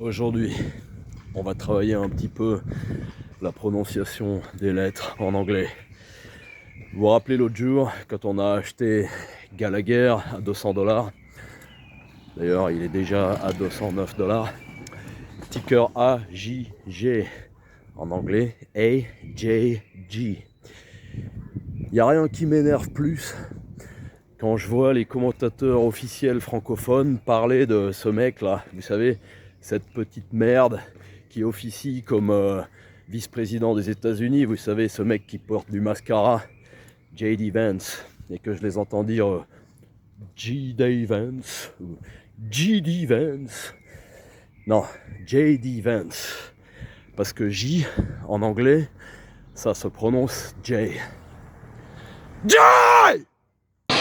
Aujourd'hui, on va travailler un petit peu la prononciation des lettres en anglais. Vous vous rappelez l'autre jour, quand on a acheté Gallagher à $200, d'ailleurs il est déjà à $209, ticker AJG en anglais, AJG. Il n'y a rien qui m'énerve plus quand je vois les commentateurs officiels francophones parler de ce mec là, vous savez, cette petite merde qui officie comme vice-président des États-Unis, vous savez, ce mec qui porte du mascara, J.D. Vance, et que je les entends dire J.D. Vance ou J.D. Vance. Non, J.D. Vance, parce que J en anglais, ça se prononce J. J! À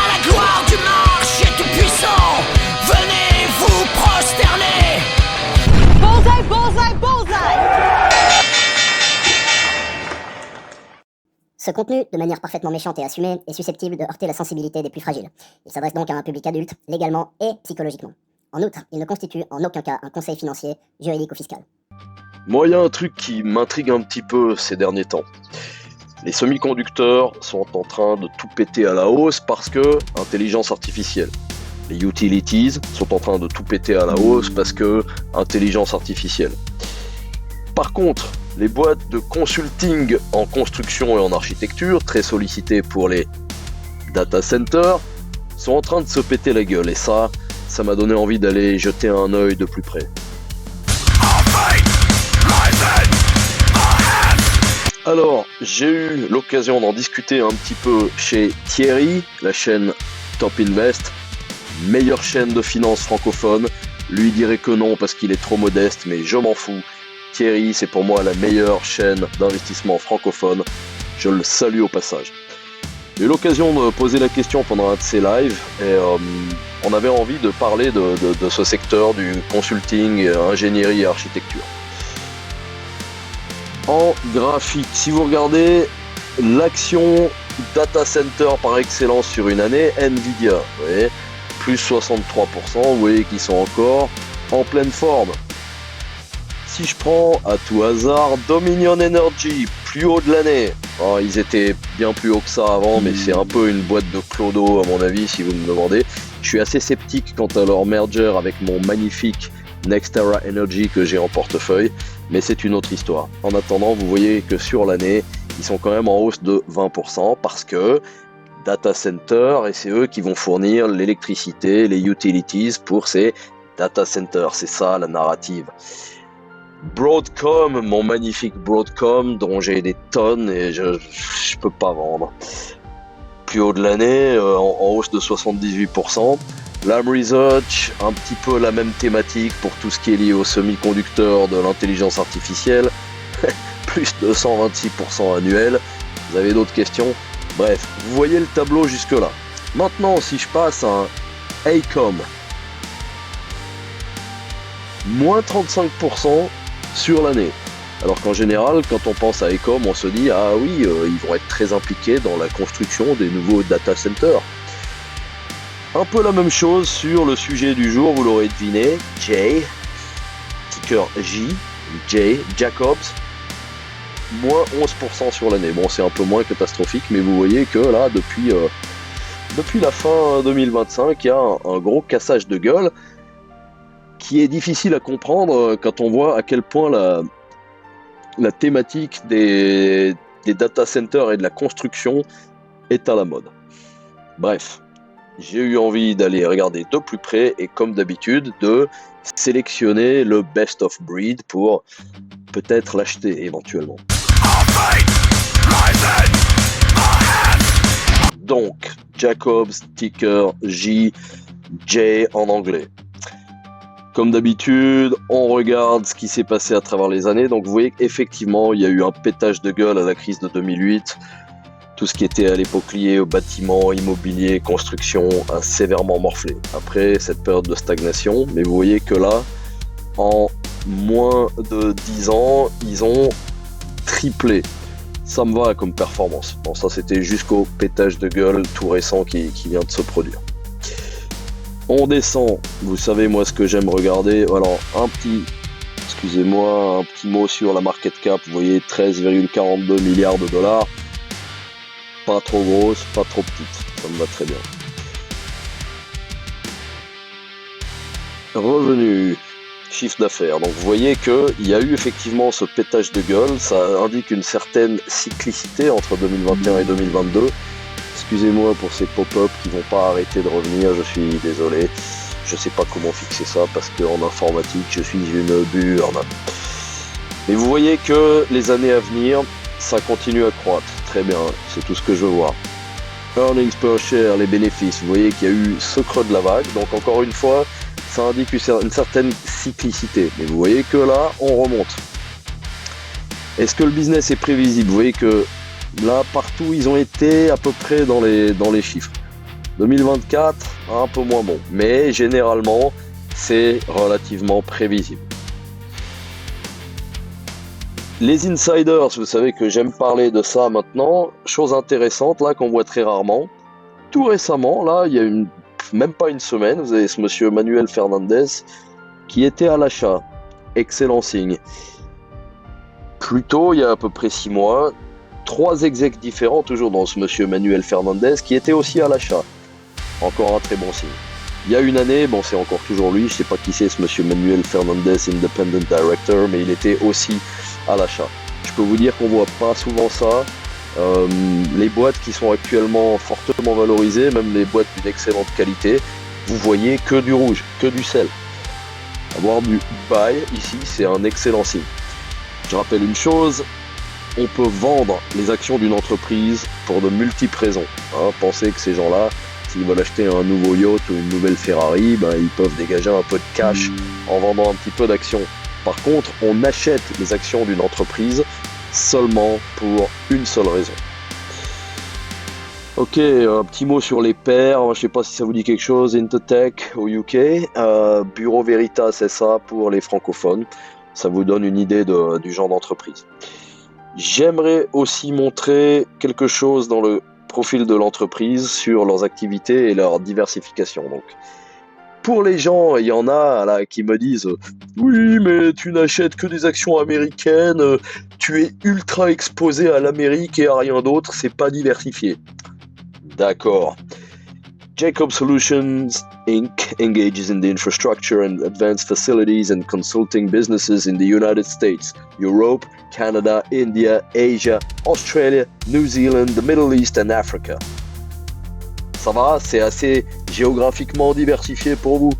la gloire du marché tout-puissant, venez vous prosterner. Bullseye, bullseye, bullseye! Ce contenu, de manière parfaitement méchante et assumée, est susceptible de heurter la sensibilité des plus fragiles. Il s'adresse donc à un public adulte, légalement et psychologiquement. En outre, il ne constitue en aucun cas un conseil financier, juridique ou fiscal. Moi, il y a un truc qui m'intrigue un petit peu ces derniers temps. Les semi-conducteurs sont en train de tout péter à la hausse parce que intelligence artificielle. Les utilities sont en train de tout péter à la hausse parce que intelligence artificielle. Par contre, les boîtes de consulting en construction et en architecture, très sollicitées pour les data centers, sont en train de se péter la gueule. Et ça m'a donné envie d'aller jeter un œil de plus près. Alors, j'ai eu l'occasion d'en discuter un petit peu chez Thierry, la chaîne Top Invest, meilleure chaîne de finance francophone. Lui dirait que non parce qu'il est trop modeste, mais je m'en fous. Thierry, c'est pour moi la meilleure chaîne d'investissement francophone. Je le salue au passage. J'ai eu l'occasion de poser la question pendant un de ses lives et on avait envie de parler de ce secteur du consulting, ingénierie et architecture. En graphique, si vous regardez l'action data center par excellence sur une année, Nvidia, vous voyez, plus 63%, vous voyez qu'ils sont encore en pleine forme. Si je prends à tout hasard Dominion Energy, plus haut de l'année, alors, ils étaient bien plus haut que ça avant, mais c'est un peu une boîte de clodo à mon avis si vous me demandez. Je suis assez sceptique quant à leur merger avec mon magnifique NextEra Energy que j'ai en portefeuille, mais c'est une autre histoire. En attendant, vous voyez que sur l'année, ils sont quand même en hausse de 20% parce que data center, et c'est eux qui vont fournir l'électricité, les utilities pour ces data centers. C'est ça la narrative. Broadcom, mon magnifique Broadcom dont j'ai des tonnes et je peux pas vendre. Plus haut de l'année, en hausse de 78%. Lam Research, un petit peu la même thématique pour tout ce qui est lié aux semi-conducteurs de l'intelligence artificielle, plus de 126% annuel. Vous avez d'autres questions? Bref, vous voyez le tableau jusque là. Maintenant, si je passe à un AECOM, moins 35% sur l'année. Alors qu'en général, quand on pense à AECOM, on se dit ah oui, ils vont être très impliqués dans la construction des nouveaux data centers. Un peu la même chose sur le sujet du jour, vous l'aurez deviné, J, ticker J, J, Jacobs, moins 11% sur l'année. Bon, c'est un peu moins catastrophique, mais vous voyez que là, depuis la fin 2025, il y a un gros cassage de gueule qui est difficile à comprendre quand on voit à quel point la thématique des data centers et de la construction est à la mode. Bref. J'ai eu envie d'aller regarder de plus près et comme d'habitude de sélectionner le best of breed pour peut-être l'acheter éventuellement. Donc, Jacobs, ticker J, J en anglais. Comme d'habitude, on regarde ce qui s'est passé à travers les années. Donc vous voyez qu'effectivement, il y a eu un pétage de gueule à la crise de 2008. Tout ce qui était à l'époque lié au bâtiment, immobilier, construction a sévèrement morflé. Après cette période de stagnation, mais vous voyez que là, en moins de 10 ans, ils ont triplé. Ça me va comme performance. Bon, ça c'était jusqu'au pétage de gueule tout récent qui vient de se produire. On descend, vous savez moi ce que j'aime regarder. Alors un petit mot sur la market cap, vous voyez 13,42 milliards de dollars. Pas trop grosse, pas trop petite, ça me va très bien. Revenu, chiffre d'affaires. Donc vous voyez qu'il y a eu effectivement ce pétage de gueule, ça indique une certaine cyclicité entre 2021 et 2022. Excusez-moi pour ces pop-up qui vont pas arrêter de revenir, je suis désolé. Je sais pas comment fixer ça parce qu'en informatique je suis une burne. Mais vous voyez que les années à venir, ça continue à croître. Très bien, c'est tout ce que je veux voir. Earnings per share, les bénéfices, vous voyez qu'il y a eu ce creux de la vague. Donc encore une fois, ça indique une certaine cyclicité. Mais vous voyez que là, on remonte. Est-ce que le business est prévisible? Vous voyez que là, partout, ils ont été à peu près dans les chiffres. 2024, un peu moins bon. Mais généralement, c'est relativement prévisible. Les insiders, vous savez que j'aime parler de ça maintenant. Chose intéressante, là, qu'on voit très rarement. Tout récemment, là, il y a même pas une semaine, vous avez ce monsieur Manuel Fernandez qui était à l'achat. Excellent signe. Plus tôt, il y a à peu près 6 mois, 3 execs différents, toujours dans ce monsieur Manuel Fernandez, qui était aussi à l'achat. Encore un très bon signe. Il y a une année, bon c'est encore toujours lui, je sais pas qui c'est ce monsieur Manuel Fernandez, Independent Director, mais il était aussi à l'achat. Je peux vous dire qu'on voit pas souvent ça. Les boîtes qui sont actuellement fortement valorisées, même les boîtes d'une excellente qualité, vous voyez que du rouge, que du sel. Avoir du buy ici, c'est un excellent signe. Je rappelle une chose, on peut vendre les actions d'une entreprise pour de multiples raisons. Pensez que ces gens-là, s'ils veulent acheter un nouveau yacht ou une nouvelle Ferrari, ils peuvent dégager un peu de cash en vendant un petit peu d'actions. Par contre, on achète les actions d'une entreprise seulement pour une seule raison. Ok, un petit mot sur les pairs, je ne sais pas si ça vous dit quelque chose, Intertech au UK, Bureau Veritas SA pour les francophones, ça vous donne une idée du genre d'entreprise. J'aimerais aussi montrer quelque chose dans le profil de l'entreprise sur leurs activités et leur diversification. Donc, pour les gens, il y en a là qui me disent « Oui, mais tu n'achètes que des actions américaines, tu es ultra exposé à l'Amérique et à rien d'autre, c'est pas diversifié. » D'accord. Jacob Solutions Inc. engages in the infrastructure and advanced facilities and consulting businesses in the United States, Europe, Canada, India, Asia, Australia, New Zealand, the Middle East and Africa. Ça va, c'est assez géographiquement diversifié pour vous.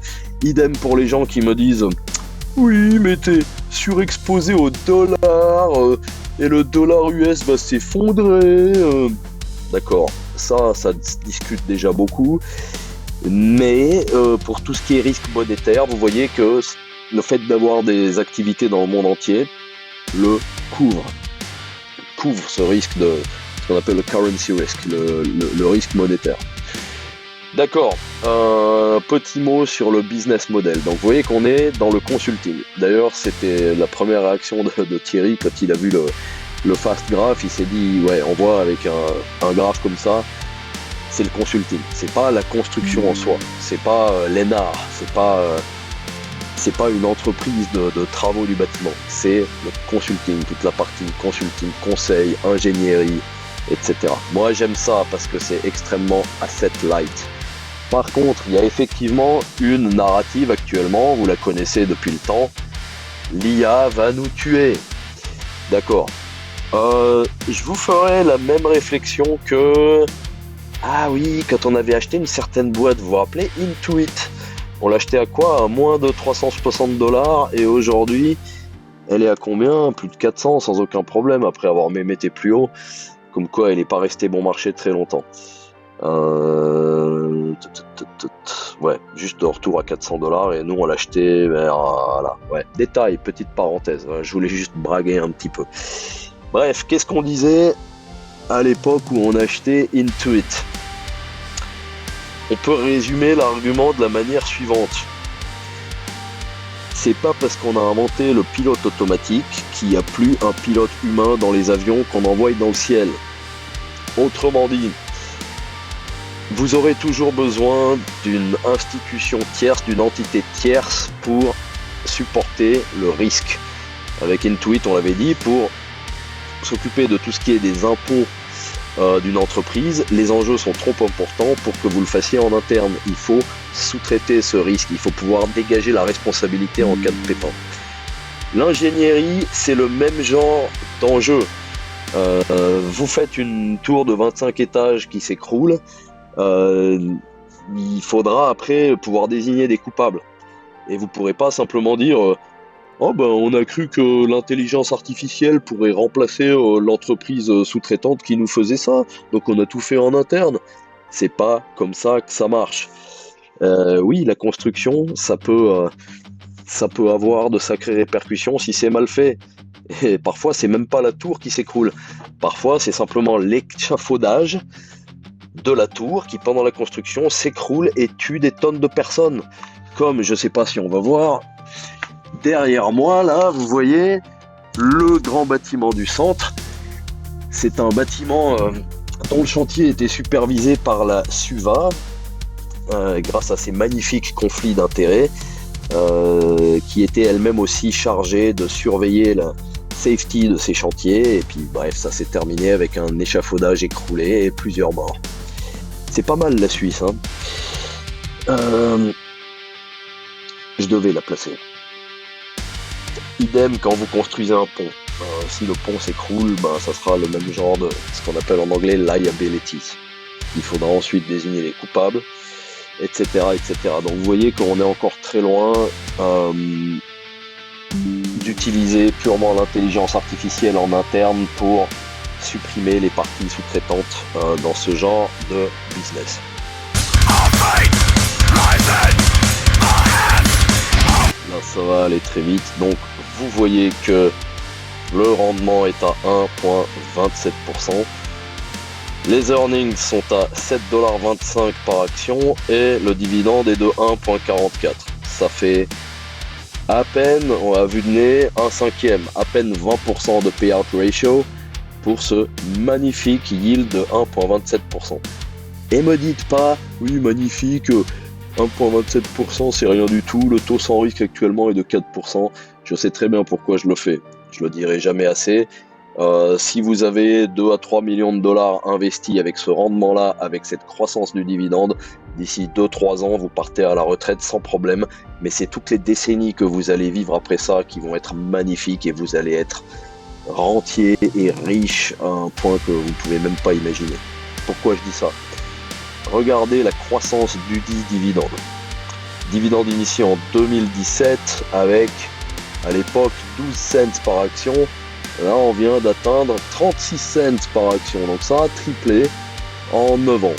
Idem pour les gens qui me disent « Oui, mais t'es surexposé au dollar et le dollar US va s'effondrer. » D'accord, ça se discute déjà beaucoup. Mais pour tout ce qui est risque monétaire, vous voyez que le fait d'avoir des activités dans le monde entier le couvre ce risque de ce qu'on appelle le currency risk, le risque monétaire. D'accord, un petit mot sur le business model. Donc vous voyez qu'on est dans le consulting. D'ailleurs, c'était la première réaction de Thierry quand il a vu le fast graph. Il s'est dit, ouais, on voit avec un graphe comme ça, c'est le consulting. C'est pas la construction en soi, c'est pas l'ENAR, c'est pas une entreprise de travaux du bâtiment. C'est le consulting, toute la partie consulting, conseil, ingénierie, etc. Moi, j'aime ça parce que c'est extrêmement asset light. Par contre, il y a effectivement une narrative actuellement, vous la connaissez depuis le temps, l'IA va nous tuer. D'accord. Je vous ferai la même réflexion que... Ah oui, quand on avait acheté une certaine boîte, vous vous rappelez, Intuit. On l'achetait à quoi? À moins de 360 $ et aujourd'hui, elle est à combien? Plus de 400 sans aucun problème après avoir même été plus haut. Comme quoi, elle n'est pas restée bon marché très longtemps. Ouais, juste de retour à 400 $ et nous on l'a acheté vers voilà. Ouais, détail, petite parenthèse, je voulais juste braguer un petit peu. Bref, qu'est-ce qu'on disait à l'époque où on achetait Intuit? On peut résumer l'argument de la manière suivante. C'est pas parce qu'on a inventé le pilote automatique qu'il n'y a plus un pilote humain dans les avions qu'on envoie dans le ciel. Autrement dit, vous aurez toujours besoin d'une institution tierce, d'une entité tierce pour supporter le risque. Avec Intuit, on l'avait dit, pour s'occuper de tout ce qui est des impôts d'une entreprise, les enjeux sont trop importants pour que vous le fassiez en interne. Il faut sous-traiter ce risque, il faut pouvoir dégager la responsabilité en cas de pépin. L'ingénierie, c'est le même genre d'enjeu. Vous faites une tour de 25 étages qui s'écroule, il faudra après pouvoir désigner des coupables. Et vous ne pourrez pas simplement dire oh ben on a cru que l'intelligence artificielle pourrait remplacer l'entreprise sous-traitante qui nous faisait ça, donc on a tout fait en interne. C'est pas comme ça que ça marche. Oui, la construction, ça peut avoir de sacrées répercussions si c'est mal fait. Et parfois, c'est même pas la tour qui s'écroule. Parfois, c'est simplement l'échafaudage de la tour qui, pendant la construction, s'écroule et tue des tonnes de personnes. Comme, je sais pas si on va voir, derrière moi, là, vous voyez le grand bâtiment du centre. C'est un bâtiment dont le chantier était supervisé par la SUVA, grâce à ces magnifiques conflits d'intérêts, qui était elle-même aussi chargée de surveiller la safety de ces chantiers. Et puis bref, ça s'est terminé avec un échafaudage écroulé et plusieurs morts. C'est pas mal la Suisse, hein. Je devais la placer. Idem quand vous construisez un pont. Si le pont s'écroule, ça sera le même genre de ce qu'on appelle en anglais liabilities. Il faudra ensuite désigner les coupables, etc., etc. Donc vous voyez qu'on est encore très loin d'utiliser purement l'intelligence artificielle en interne pour supprimer les parties sous-traitantes dans ce genre de business. Là, ça va aller très vite. Donc vous voyez que le rendement est à 1,27%. Les earnings sont à 7,25$ par action et le dividende est de 1,44$. Ça fait à peine, à vue de nez, un cinquième, à peine 20% de payout ratio pour ce magnifique yield de 1,27%. Et me dites pas, oui magnifique, 1,27% c'est rien du tout, le taux sans risque actuellement est de 4%. Je sais très bien pourquoi je le fais, je le dirai jamais assez. Si vous avez 2 à 3 millions de dollars investis avec ce rendement-là, avec cette croissance du dividende, d'ici 2-3 ans, vous partez à la retraite sans problème. Mais c'est toutes les décennies que vous allez vivre après ça qui vont être magnifiques et vous allez être rentier et riche à un point que vous ne pouvez même pas imaginer. Pourquoi je dis ça ? Regardez la croissance du dit dividende. Dividende initié en 2017 avec, à l'époque, 12 cents par action. Là, on vient d'atteindre 36 cents par action. Donc ça a triplé en 9 ans.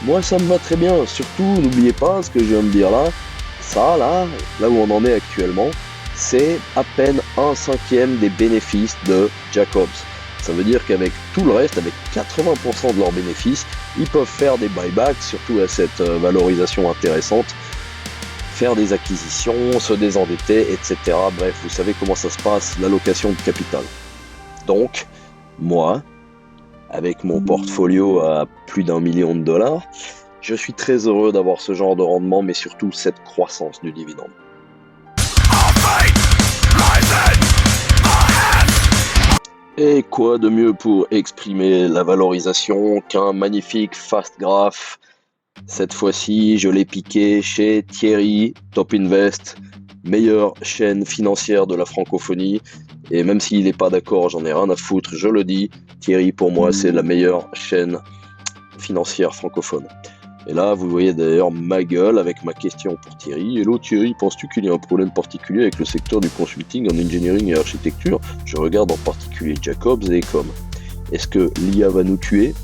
Moi, ça me va très bien. Surtout, n'oubliez pas ce que je viens de dire là. Ça, là où on en est actuellement, c'est à peine 1/5 des bénéfices de Jacobs. Ça veut dire qu'avec tout le reste, avec 80% de leurs bénéfices, ils peuvent faire des buybacks, surtout à cette valorisation intéressante, faire des acquisitions, se désendetter, etc. Bref, vous savez comment ça se passe, l'allocation de capital. Donc, moi, avec mon portfolio à plus d'1 million de dollars, je suis très heureux d'avoir ce genre de rendement, mais surtout cette croissance du dividende. Et quoi de mieux pour exprimer la valorisation qu'un magnifique fast graph. Cette fois-ci, je l'ai piqué chez Thierry, Top Invest, meilleure chaîne financière de la francophonie. Et même s'il n'est pas d'accord, j'en ai rien à foutre, je le dis. Thierry, pour moi, c'est la meilleure chaîne financière francophone. Et là, vous voyez d'ailleurs ma gueule avec ma question pour Thierry. Hello Thierry, penses-tu qu'il y a un problème particulier avec le secteur du consulting en engineering et architecture ? Je regarde en particulier Jacobs et Ecom. Est-ce que l'IA va nous tuer ?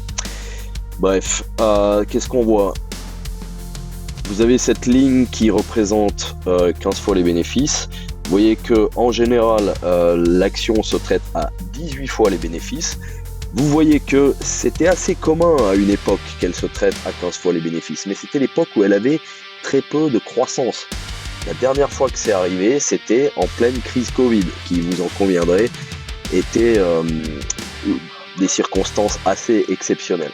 Bref, qu'est-ce qu'on voit ? Vous avez cette ligne qui représente 15 fois les bénéfices. Vous voyez que en général, l'action se traite à 18 fois les bénéfices. Vous voyez que c'était assez commun à une époque qu'elle se traite à 15 fois les bénéfices, mais c'était l'époque où elle avait très peu de croissance. La dernière fois que c'est arrivé, c'était en pleine crise Covid, qui, vous en conviendrez, était des circonstances assez exceptionnelles.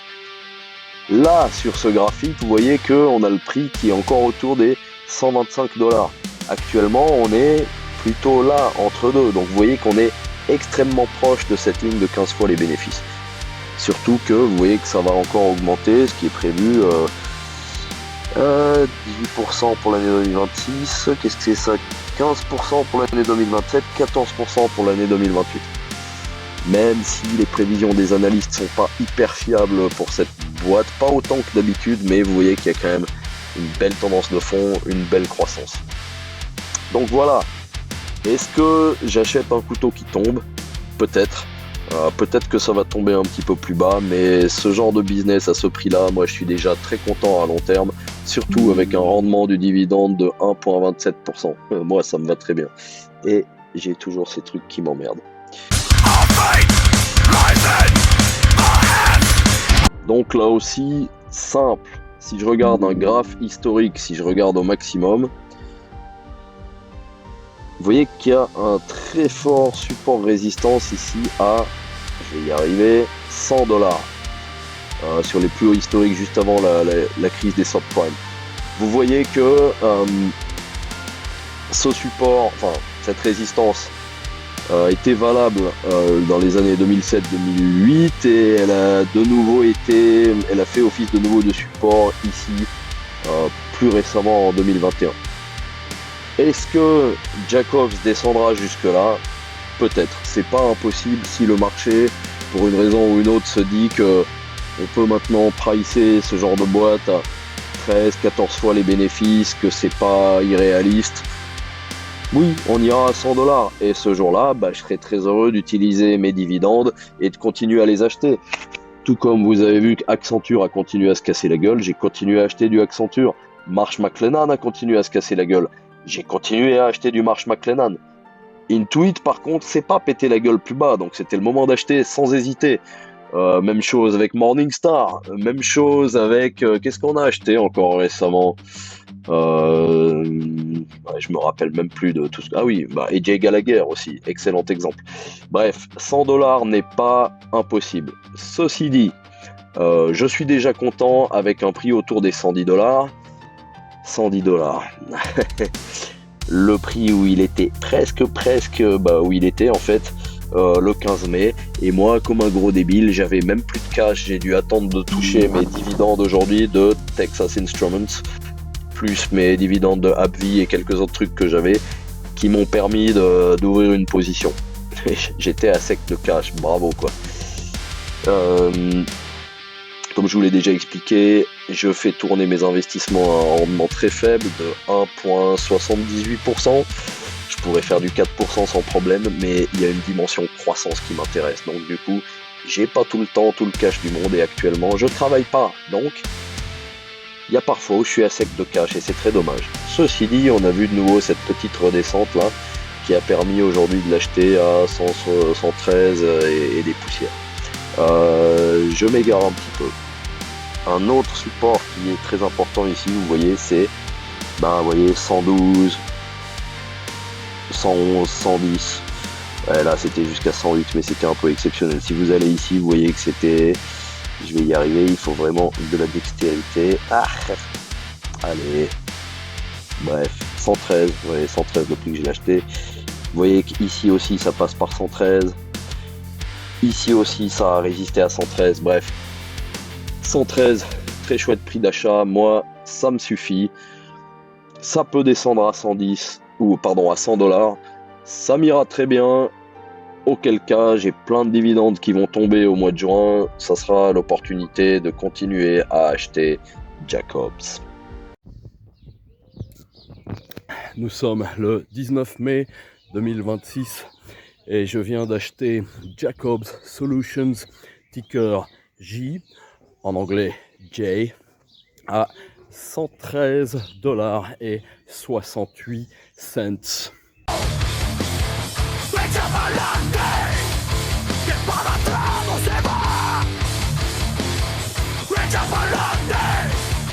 Là, sur ce graphique, vous voyez qu'on a le prix qui est encore autour des 125 $. Actuellement, on est plutôt là, entre deux. Donc vous voyez qu'on est extrêmement proche de cette ligne de 15 fois les bénéfices. Surtout que vous voyez que ça va encore augmenter, ce qui est prévu 18% pour l'année 2026. Qu'est-ce que c'est ça? 15% pour l'année 2027, 14% pour l'année 2028. Même si les prévisions des analystes sont pas hyper fiables pour cette boîte, pas autant que d'habitude, mais vous voyez qu'il y a quand même une belle tendance de fond, une belle croissance. Donc voilà. Est-ce que j'achète un couteau qui tombe? Peut-être. Peut-être que ça va tomber un petit peu plus bas, mais ce genre de business à ce prix-là, moi je suis déjà très content à long terme, surtout avec un rendement du dividende de 1,27%. Moi ça me va très bien. Et j'ai toujours ces trucs qui m'emmerdent. Donc là aussi, simple. Si je regarde un graphe historique, si je regarde au maximum, vous voyez qu'il y a un très fort support résistance ici à, je vais y arriver, 100 $. Sur les plus hauts historiques juste avant la crise des subprimes. Vous voyez que ce support, enfin cette résistance était valable dans les années 2007-2008 et elle a fait office de nouveau de support ici plus récemment en 2021. Est-ce que Jacobs descendra jusque-là? Peut-être. C'est pas impossible si le marché, pour une raison ou une autre, se dit que on peut maintenant pricer ce genre de boîte à 13-14 fois les bénéfices, que c'est pas irréaliste. Oui, on ira à 100 $. Et ce jour-là, je serai très heureux d'utiliser mes dividendes et de continuer à les acheter. Tout comme vous avez vu qu'Accenture a continué à se casser la gueule, j'ai continué à acheter du Accenture. Marsh McLennan a continué à se casser la gueule. J'ai continué à acheter du Marsh McLennan. Intuit, par contre, s'est pas pété la gueule plus bas, donc c'était le moment d'acheter sans hésiter. Même chose avec Morningstar, même chose avec... qu'est-ce qu'on a acheté encore récemment? Je me rappelle même plus de tout ce... Ah oui, AJ Gallagher aussi, excellent exemple. Bref, 100 $ n'est pas impossible. Ceci dit, je suis déjà content avec un prix autour des 110 $. 110 $. Le prix où il était presque où il était en fait le 15 mai. Et moi, comme un gros débile, j'avais même plus de cash. J'ai dû attendre de toucher mes dividendes aujourd'hui de Texas Instruments, plus mes dividendes de AbbVie et quelques autres trucs que j'avais qui m'ont permis d'ouvrir une position. J'étais à sec de cash, bravo quoi. Comme je vous l'ai déjà expliqué, je fais tourner mes investissements à un rendement très faible de 1,78%. Je pourrais faire du 4% sans problème, mais il y a une dimension croissance qui m'intéresse. Donc du coup, j'ai pas tout le temps, tout le cash du monde et actuellement, je travaille pas. Donc, il y a parfois où je suis à sec de cash et c'est très dommage. Ceci dit, on a vu de nouveau cette petite redescente là qui a permis aujourd'hui de l'acheter à 113 et des poussières. Je m'égare un petit peu. Un autre support qui est très important ici, vous voyez, c'est vous voyez 112, 111, 110. Ouais, là c'était jusqu'à 108, mais c'était un peu exceptionnel. Si vous allez ici, vous voyez que c'était... Je vais y arriver, il faut vraiment de la dextérité. Allez. Bref, 113, vous voyez, 113 le prix que j'ai acheté. Vous voyez qu'ici aussi ça passe par 113. Ici aussi ça a résisté à 113, bref. 113, très chouette prix d'achat, moi ça me suffit. Ça peut descendre à 110, à 100 $. Ça m'ira très bien. Auquel cas, j'ai plein de dividendes qui vont tomber au mois de juin. Ça sera l'opportunité de continuer à acheter Jacobs. Nous sommes le 19 mai 2026 et je viens d'acheter Jacobs Solutions, ticker J, en anglais J, à 113,68 $. Reach up